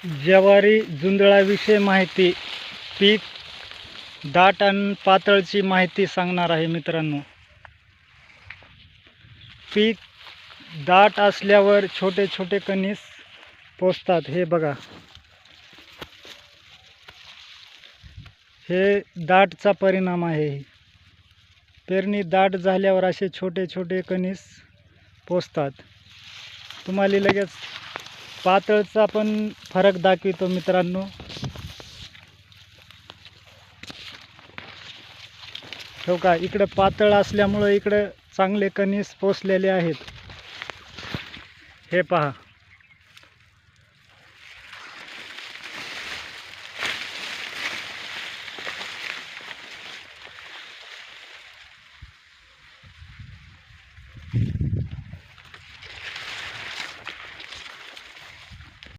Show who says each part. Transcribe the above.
Speaker 1: ज्वारी जुंधळाविषयी माहिती, पीक दाट आणि पातळची माहिती सांगणार आहे मित्रांनो. पीक दाट असल्यावर छोटे छोटे कणीस पोचतात. हे बघा, हे दाटचा परिणाम आहे. पेरणी दाट झाल्यावर असे छोटे छोटे कणीस पोचतात. तुम्हाला लगेच पातळचा पण फरक दाखवितो मित्रांनो. हो का, इकडे पातळ असल्यामुळे इकडे चांगले कणीस पोचलेले आहेत. हे पहा.